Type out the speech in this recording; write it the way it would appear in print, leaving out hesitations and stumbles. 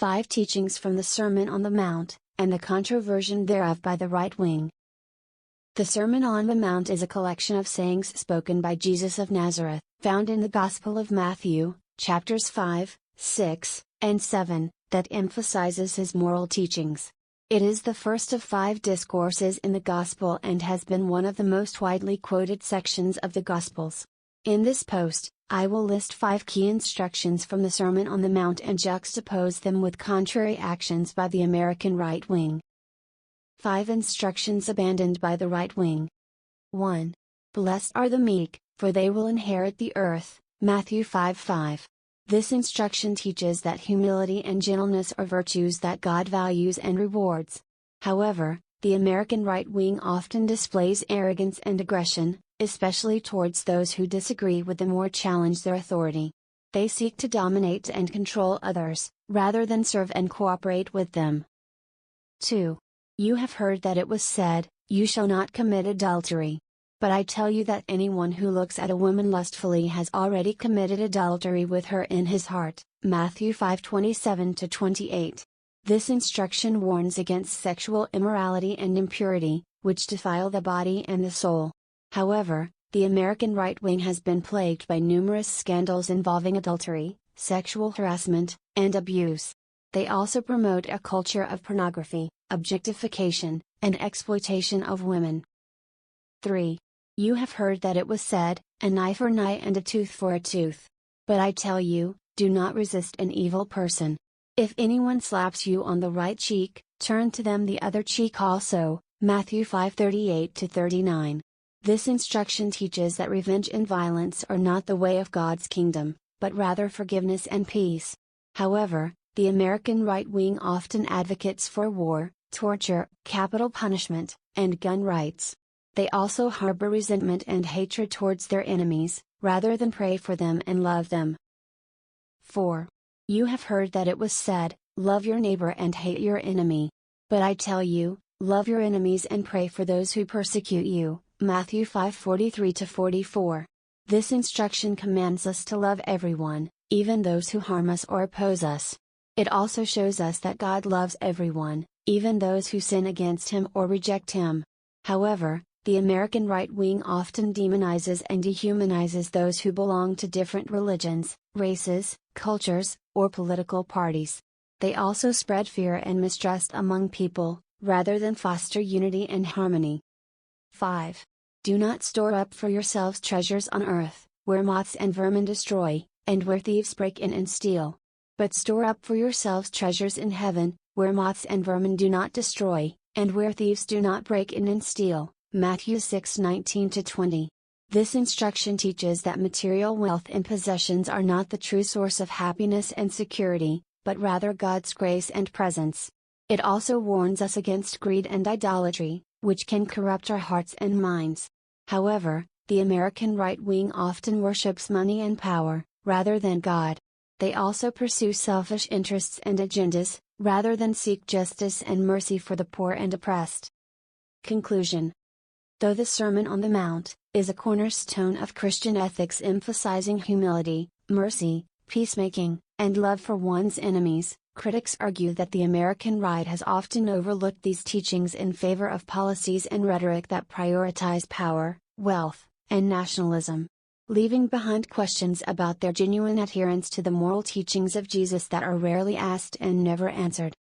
5 teachings from the Sermon on the Mount, and the controversion thereof by the right wing. The Sermon on the Mount is a collection of sayings spoken by Jesus of Nazareth, found in the Gospel of Matthew, chapters 5, 6, and 7, that emphasizes his moral teachings. It is the first of 5 discourses in the Gospel and has been one of the most widely quoted sections of the Gospels. In this post, I will list 5 key instructions from the Sermon on the Mount and juxtapose them with contrary actions by the American right wing. 5 instructions abandoned by the right wing. 1. Blessed are the meek, for they will inherit the earth, Matthew 5:5. This instruction teaches that humility and gentleness are virtues that God values and rewards. However, the American right wing often displays arrogance and aggression, especially towards those who disagree with them or challenge their authority. They seek to dominate and control others, rather than serve and cooperate with them. 2. You have heard that it was said, "You shall not commit adultery." But I tell you that anyone who looks at a woman lustfully has already committed adultery with her in his heart, Matthew 5:27-28. This instruction warns against sexual immorality and impurity, which defile the body and the soul. However, the American right wing has been plagued by numerous scandals involving adultery, sexual harassment, and abuse. They also promote a culture of pornography, objectification, and exploitation of women. 3. You have heard that it was said, "An eye for an eye and a tooth for a tooth." But I tell you, do not resist an evil person. If anyone slaps you on the right cheek, turn to them the other cheek also, Matthew 5:38-39. This instruction teaches that revenge and violence are not the way of God's kingdom, but rather forgiveness and peace. However, the American right wing often advocates for war, torture, capital punishment, and gun rights. They also harbor resentment and hatred towards their enemies, rather than pray for them and love them. 4. You have heard that it was said, "Love your neighbor and hate your enemy." But I tell you, love your enemies and pray for those who persecute you, Matthew 5:43-44. This instruction commands us to love everyone, even those who harm us or oppose us. It also shows us that God loves everyone, even those who sin against Him or reject Him. However, the American right wing often demonizes and dehumanizes those who belong to different religions, races, cultures, or political parties. They also spread fear and mistrust among people, rather than foster unity and harmony. 5. Do not store up for yourselves treasures on earth, where moths and vermin destroy, and where thieves break in and steal. But store up for yourselves treasures in heaven, where moths and vermin do not destroy, and where thieves do not break in and steal. Matthew 6:19-20. This instruction teaches that material wealth and possessions are not the true source of happiness and security, but rather God's grace and presence. It also warns us against greed and idolatry, which can corrupt our hearts and minds. However, the American right wing often worships money and power, rather than God. They also pursue selfish interests and agendas, rather than seek justice and mercy for the poor and oppressed. Conclusion. Though the Sermon on the Mount is a cornerstone of Christian ethics emphasizing humility, mercy, peacemaking, and love for one's enemies, critics argue that the American right has often overlooked these teachings in favor of policies and rhetoric that prioritize power, wealth, and nationalism, leaving behind questions about their genuine adherence to the moral teachings of Jesus that are rarely asked and never answered.